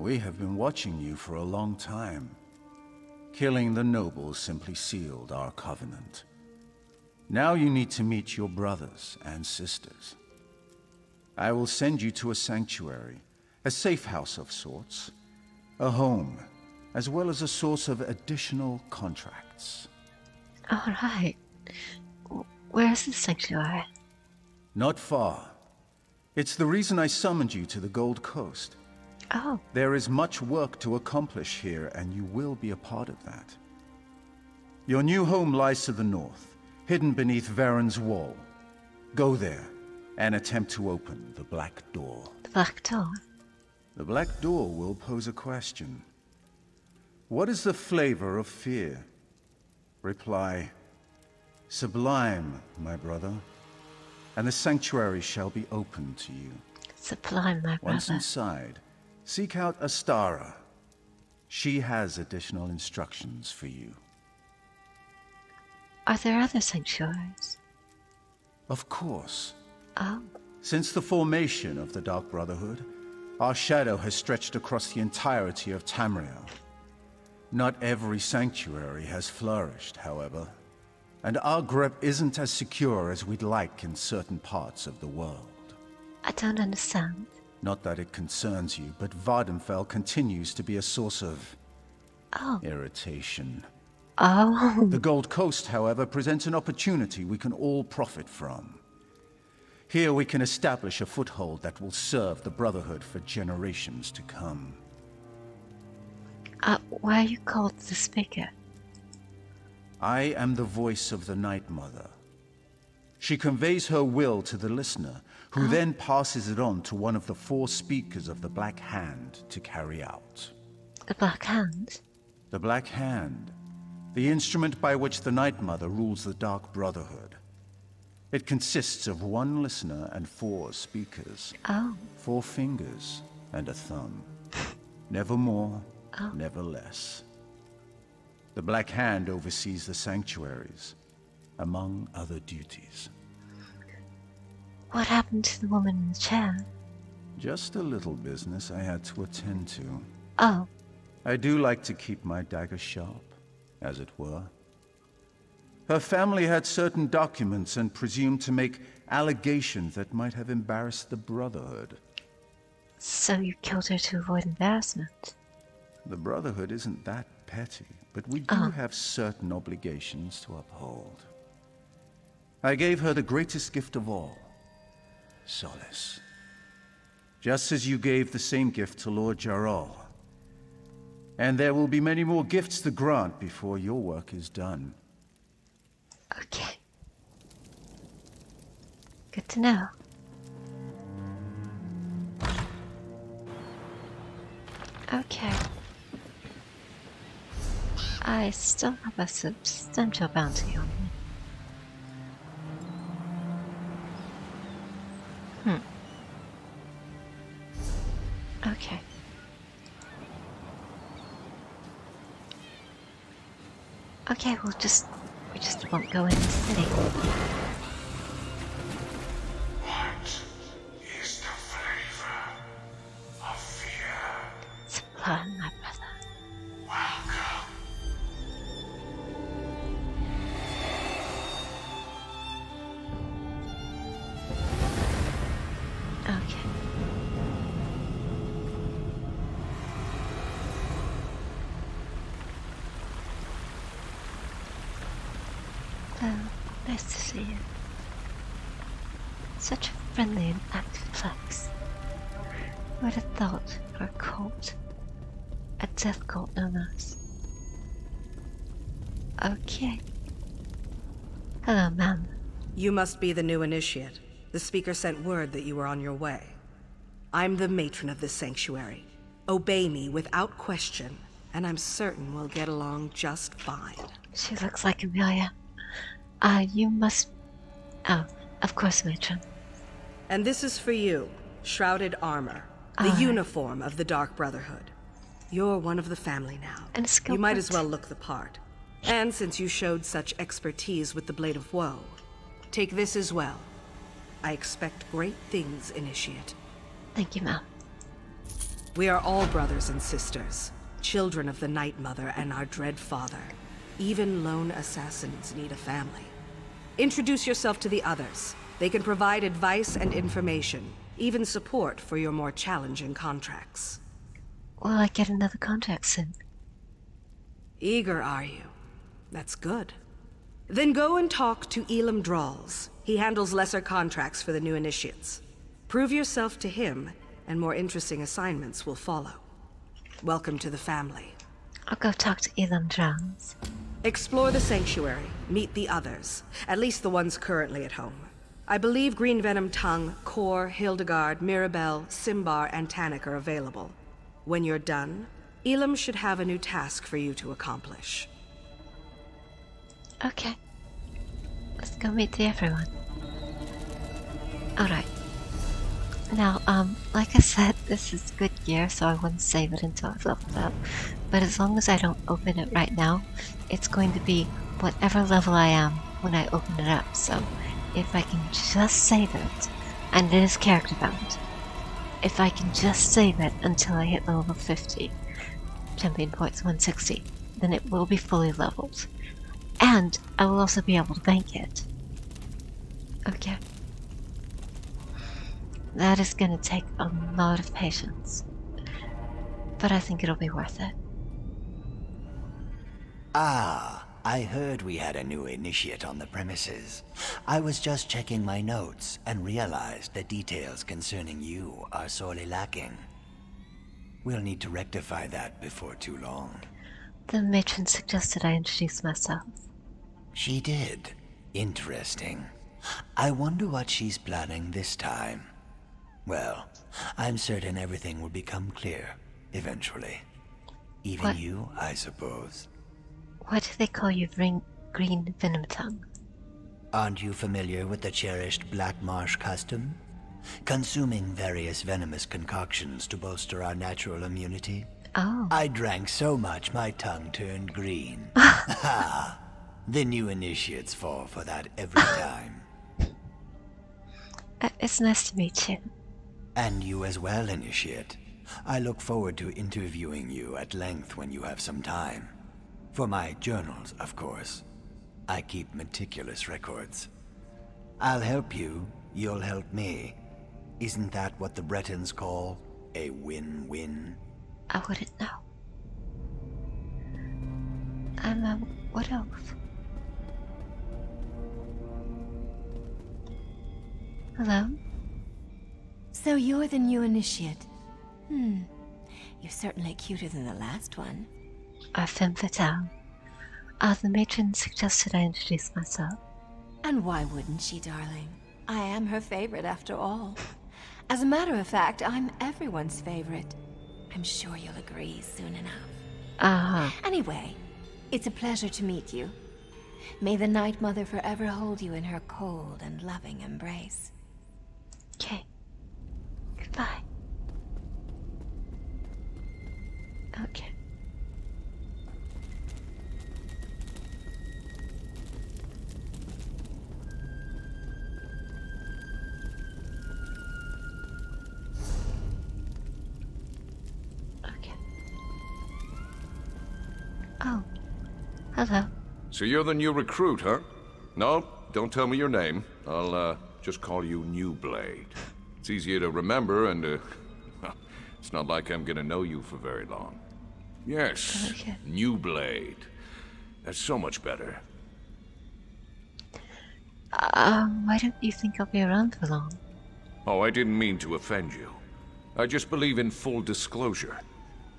We have been watching you for a long time. Killing the nobles simply sealed our covenant. Now you need to meet your brothers and sisters. I will send you to a sanctuary, a safe house of sorts, a home, as well as a source of additional contracts. All right. Where's the sanctuary? Not far. It's the reason I summoned you to the Gold Coast. Oh. There is much work to accomplish here, and you will be a part of that. Your new home lies to the north, hidden beneath Varen's wall. Go there, and attempt to open the Black Door. The Black Door? The Black Door will pose a question. What is the flavor of fear? Reply, sublime, my brother, and the sanctuary shall be open to you. Sublime, my brother. Once inside, seek out Astara. She has additional instructions for you. Are there other sanctuaries? Of course. Oh. Since the formation of the Dark Brotherhood, our shadow has stretched across the entirety of Tamriel. Not every sanctuary has flourished, however, and our grip isn't as secure as we'd like in certain parts of the world. I don't understand. Not that it concerns you, but Vardenfell continues to be a source of irritation. Oh. The Gold Coast, however, presents an opportunity we can all profit from. Here we can establish a foothold that will serve the Brotherhood for generations to come. Why are you called the Speaker? I am the voice of the Night Mother. She conveys her will to the listener, who then passes it on to one of the 4 speakers of the Black Hand to carry out. The Black Hand? The Black Hand, the instrument by which the Night Mother rules the Dark Brotherhood. It consists of 1 listener and 4 speakers. Oh. 4 fingers and a thumb. Never more, never less. The Black Hand oversees the sanctuaries, among other duties. What happened to the woman in the chair? Just a little business I had to attend to. Oh. I do like to keep my dagger sharp, as it were. Her family had certain documents and presumed to make allegations that might have embarrassed the Brotherhood. So you killed her to avoid embarrassment? The Brotherhood isn't that petty, but we do have certain obligations to uphold. I gave her the greatest gift of all, solace. Just as you gave the same gift to Lord Jarrell. And there will be many more gifts to grant before your work is done. Okay. Good to know. Okay. I still have a substantial bounty on me. Okay. Okay, we just won't go in the city. What is the flavor of fear? Sublime, my brother. Welcome. Okay. Nice to see you. Such a friendly and active place. Who would have thought for a cult? A death cult, no less. Okay. Hello, ma'am. You must be the new initiate. The speaker sent word that you were on your way. I'm the matron of this sanctuary. Obey me without question, and I'm certain we'll get along just fine. She looks like Amelia. You must... Oh, of course, matron. And this is for you, shrouded armor, the uniform of the Dark Brotherhood. You're one of the family now. And a skill You might point. as well look the part. And since you showed such expertise with the Blade of Woe, take this as well. I expect great things, Initiate. Thank you, ma'am. We are all brothers and sisters, children of the Night Mother and our dread father. Even lone assassins need a family. Introduce yourself to the others. They can provide advice and information, even support for your more challenging contracts. Will I get another contract soon? Eager, are you? That's good. Then go and talk to Elam Drawls. He handles lesser contracts for the new initiates. Prove yourself to him, and more interesting assignments will follow. Welcome to the family. I'll go talk to Elam Drowns. Explore the sanctuary, meet the others, at least the ones currently at home. I believe Green Venom Tongue, Kor, Hildegard, Mirabelle, Simbar, and Tannic are available. When you're done, Elam should have a new task for you to accomplish. Okay. Let's go meet everyone. Alright. Now, like I said, this is good gear, so I wouldn't save it until I've leveled up. But as long as I don't open it right now, it's going to be whatever level I am when I open it up. So, if I can just save it, and it is character bound, if I can just save it until I hit level 50, champion points 160, then it will be fully leveled. And I will also be able to bank it. Okay. That is going to take a lot of patience. But I think it'll be worth it. Ah, I heard we had a new initiate on the premises. I was just checking my notes and realized that details concerning you are sorely lacking. We'll need to rectify that before too long. The matron suggested I introduce myself. She did. Interesting. I wonder what she's planning this time. Well, I'm certain everything will become clear, eventually. Even What? you, I suppose. Why do they call you Green Venom Tongue? Aren't you familiar with the cherished Black Marsh custom? Consuming various venomous concoctions to bolster our natural immunity? Oh. I drank so much my tongue turned green. Ha! The new initiates fall for that every time. It's nice to meet you. And you as well, Initiate. I look forward to interviewing you at length when you have some time. For my journals, of course. I keep meticulous records. I'll help you, you'll help me. Isn't that what the Bretons call a win-win? I wouldn't know. I'm a wood elf. Hello? So you're the new initiate. You're certainly cuter than the last one. Femme fatale. The matron suggested I introduce myself. And why wouldn't she, darling? I am her favorite after all. As a matter of fact, I'm everyone's favorite. I'm sure you'll agree soon enough. Uh-huh. Anyway, it's a pleasure to meet you. May the Night Mother forever hold you in her cold and loving embrace. Okay. Goodbye. Okay. Okay. Oh. Hello. So you're the new recruit, huh? No, don't tell me your name. I'll, just call you New Blade. It's easier to remember and, it's not like I'm gonna know you for very long. Yes, Okay. New Blade. That's so much better. Why don't you think I'll be around for long? Oh, I didn't mean to offend you. I just believe in full disclosure.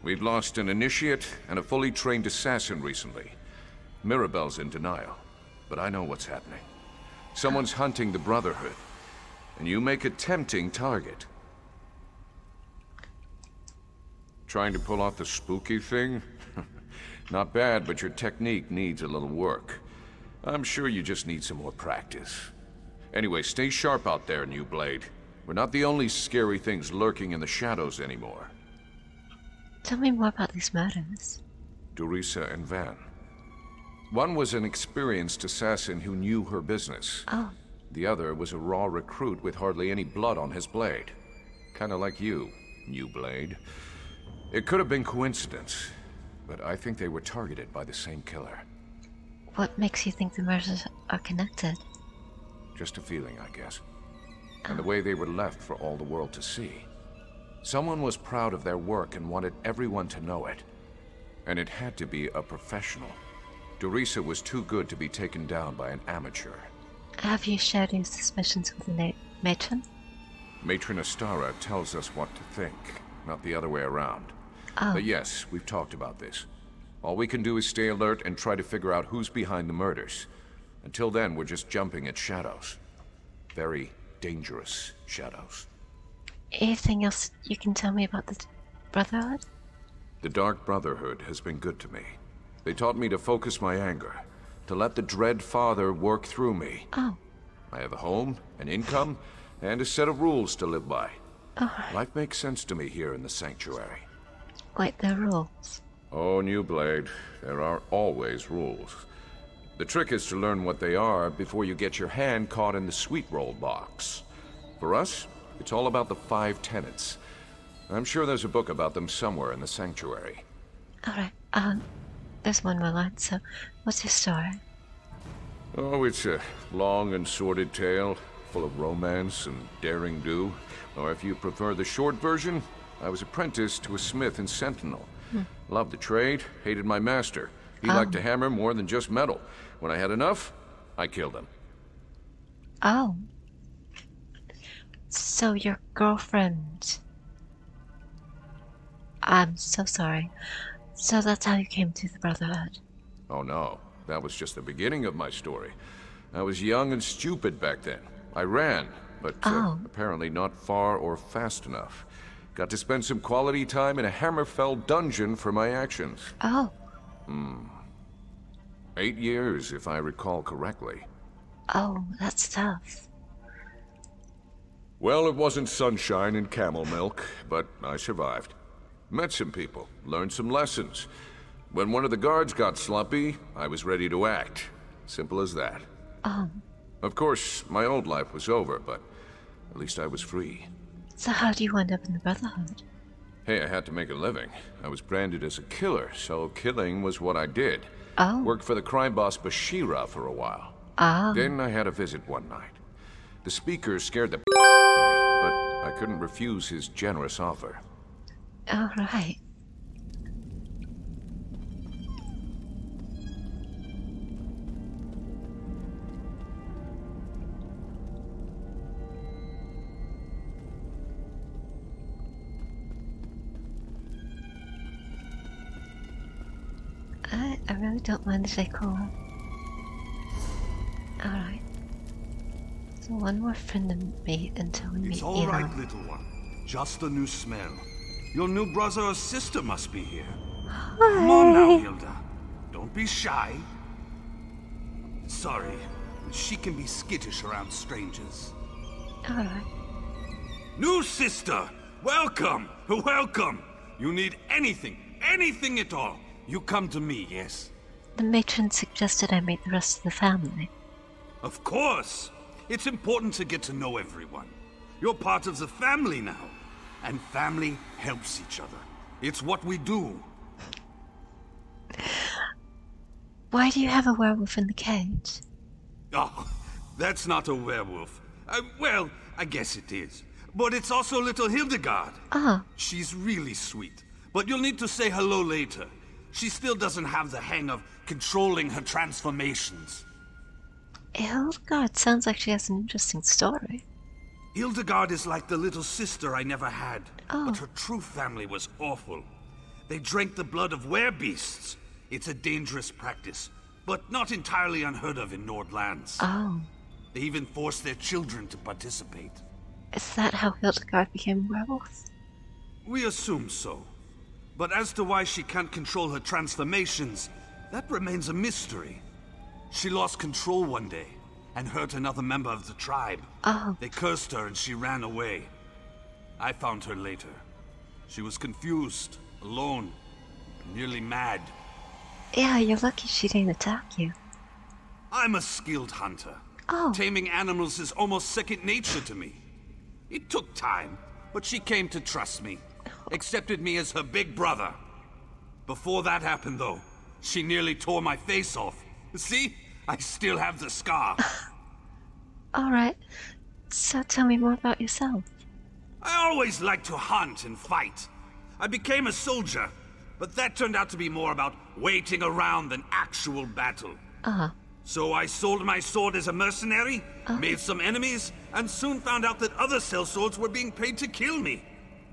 We've lost an initiate and a fully trained assassin recently. Mirabelle's in denial, but I know what's happening. Someone's hunting the Brotherhood, and you make a tempting target. Trying to pull off the spooky thing? Not bad, but your technique needs a little work. I'm sure you just need some more practice. Anyway, stay sharp out there, New Blade. We're not the only scary things lurking in the shadows anymore. Tell me more about these murders. Dorisa and Van. One was an experienced assassin who knew her business. Oh. The other was a raw recruit with hardly any blood on his blade. Kinda like you, New Blade. It could have been coincidence, but I think they were targeted by the same killer. What makes you think the murders are connected? Just a feeling, I guess. And the way they were left for all the world to see. Someone was proud of their work and wanted everyone to know it. And it had to be a professional. Dorisa was too good to be taken down by an amateur. Have you shared your suspicions with the matron? Matron Astara tells us what to think, not the other way around. Oh. But yes, we've talked about this. All we can do is stay alert and try to figure out who's behind the murders. Until then, we're just jumping at shadows. Very dangerous shadows. Anything else you can tell me about the Brotherhood? The Dark Brotherhood has been good to me. They taught me to focus my anger, to let the Dread Father work through me. Oh. I have a home, an income, and a set of rules to live by. Oh. Life makes sense to me here in the Sanctuary. Wait, the rules? Oh, New Blade, there are always rules. The trick is to learn what they are before you get your hand caught in the sweet roll box. For us, it's all about the 5 tenets. I'm sure there's a book about them somewhere in the Sanctuary. Alright, there's one more line, so what's your story? Oh, it's a long and sordid tale, full of romance and daring do. Or if you prefer the short version, I was apprenticed to a smith in Sentinel. Loved the trade, hated my master. He liked to hammer more than just metal. When I had enough, I killed him. Oh. So your girlfriend... I'm so sorry. So that's how you came to the Brotherhood? Oh no, that was just the beginning of my story. I was young and stupid back then. I ran, but apparently not far or fast enough. Got to spend some quality time in a Hammerfell dungeon for my actions. Oh. 8 years, if I recall correctly. Oh, that's tough. Well, it wasn't sunshine and camel milk, but I survived. Met some people, learned some lessons. When one of the guards got sloppy, I was ready to act. Simple as that. Of course, my old life was over, but at least I was free. So how do you end up in the Brotherhood? Hey, I had to make a living. I was branded as a killer, so killing was what I did. Oh. Worked for the crime boss Bashira for a while. Oh. Then I had a visit one night. The speaker scared the but I couldn't refuse his generous offer. All right. I really don't mind the decor. Alright. So one more friend to meet until we meet It's all right, Elon. little one. Just a new smell. Your new brother or sister must be here. Hi. Come on now, Hilda. Don't be shy. Sorry, she can be skittish around strangers. Alright. New sister! Welcome! Welcome! You need anything at all, you come to me, yes? The matron suggested I meet the rest of the family. Of course! It's important to get to know everyone. You're part of the family now. And family helps each other. It's what we do. Why do you have a werewolf in the cage? Oh, that's not a werewolf. Well, I guess it is. But it's also little Hildegard. Oh. She's really sweet. But you'll need to say hello later. She still doesn't have the hang of controlling her transformations. Hildegard sounds like she has an interesting story. Hildegard is like the little sister I never had. Oh. But her true family was awful. They drank the blood of werebeasts. It's a dangerous practice, but not entirely unheard of in Nordlands. Oh. They even forced their children to participate. Is that how Hildegard became a werewolf? We assume so. But as to why she can't control her transformations, that remains a mystery. She lost control one day, and hurt another member of the tribe. Oh. They cursed her and she ran away. I found her later. She was confused, alone, nearly mad. Yeah, you're lucky she didn't attack you. I'm a skilled hunter. Oh. Taming animals is almost second nature to me. It took time, but she came to trust me. accepted me as her big brother. Before that happened, though, she nearly tore my face off. See? I still have the scar. Alright, so tell me more about yourself. I always liked to hunt and fight. I became a soldier, but that turned out to be more about waiting around than actual battle. So I sold my sword as a mercenary, made some enemies, and soon found out that other sellswords were being paid to kill me.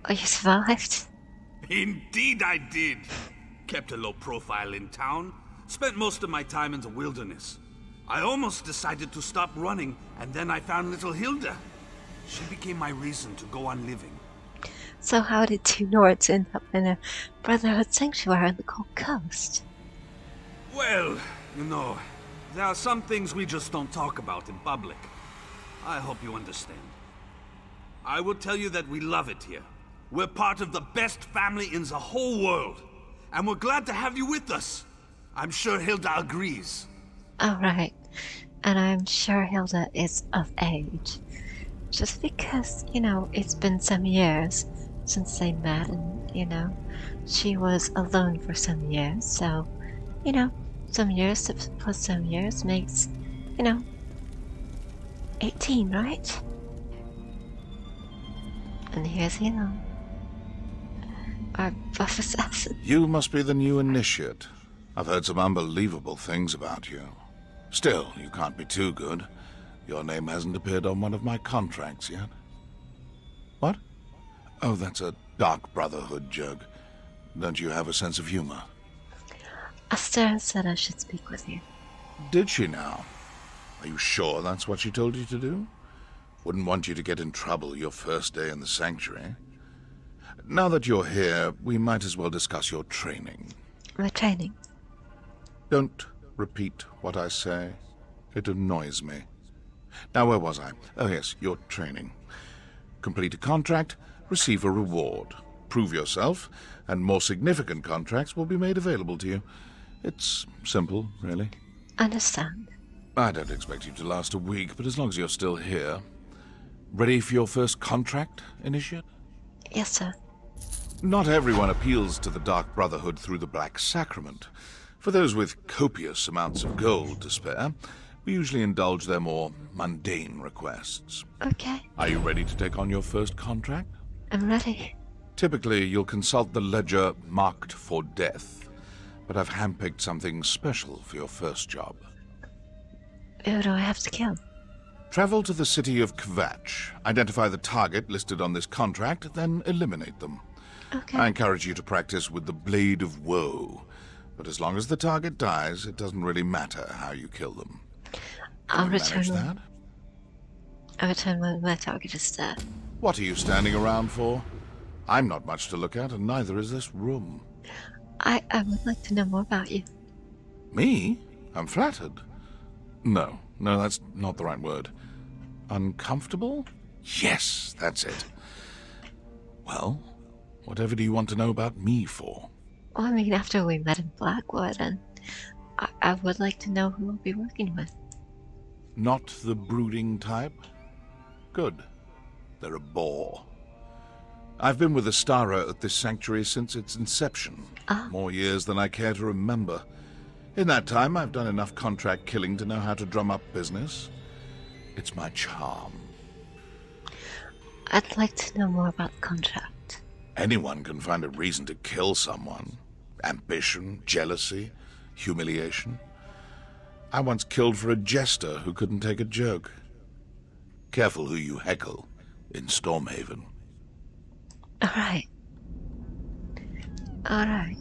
Oh, you survived? Indeed I did. Kept a low profile in town, spent most of my time in the wilderness. I almost decided to stop running, and then I found little Hilda. She became my reason to go on living. So how did two Nords end up in a Brotherhood sanctuary on the Gold Coast? Well, you know, there are some things we just don't talk about in public. I hope you understand. I will tell you that we love it here. We're part of the best family in the whole world. And we're glad to have you with us. I'm sure Hilda agrees. Alright, and I'm sure Hilda is of age. Just because, you know, it's been some years since they met, and, you know, she was alone for some years, so, you know, some years plus some years makes, you know, 18, right? And here's Hilo, our buff assassin. You must be the new initiate. I've heard some unbelievable things about you. Still, you can't be too good. Your name hasn't appeared on one of my contracts yet. What? Oh, that's a Dark Brotherhood joke. Don't you have a sense of humor? Astera said I should speak with you. Did she now? Are you sure that's what she told you to do? Wouldn't want you to get in trouble your first day in the sanctuary. Now that you're here, we might as well discuss your training. My training? Don't repeat what I say. It annoys me. Now, where was I? Oh, yes, your training. Complete a contract, receive a reward. Prove yourself, and more significant contracts will be made available to you. It's simple, really. Understand. I don't expect you to last a week, but as long as you're still here. Ready for your first contract, Initiate? Yes, sir. Not everyone appeals to the Dark Brotherhood through the Black Sacrament. For those with copious amounts of gold to spare, we usually indulge their more mundane requests. Okay. Are you ready to take on your first contract? I'm ready. Typically, you'll consult the ledger marked for death, but I've handpicked something special for your first job. Who do I have to kill? Travel to the city of Kvatch, identify the target listed on this contract, then eliminate them. Okay. I encourage you to practice with the Blade of Woe, but as long as the target dies, it doesn't really matter how you kill them. I'll return that? I'll return when my target is dead. What are you standing around for? I'm not much to look at, and neither is this room. I would like to know more about you. Me? I'm flattered. No, that's not the right word. Uncomfortable? Yes, that's it. Well, whatever do you want to know about me for? Well, I mean, after we met in Blackwood, and I would like to know who I'll be working with. Not the brooding type? Good. They're a bore. I've been with Astara at this sanctuary since its inception. More years than I care to remember. In that time, I've done enough contract killing to know how to drum up business. It's my charm. I'd like to know more about the contract. Anyone can find a reason to kill someone. Ambition, jealousy, humiliation. I once killed for a jester who couldn't take a joke. Careful who you heckle in Stormhaven. Alright. Alright.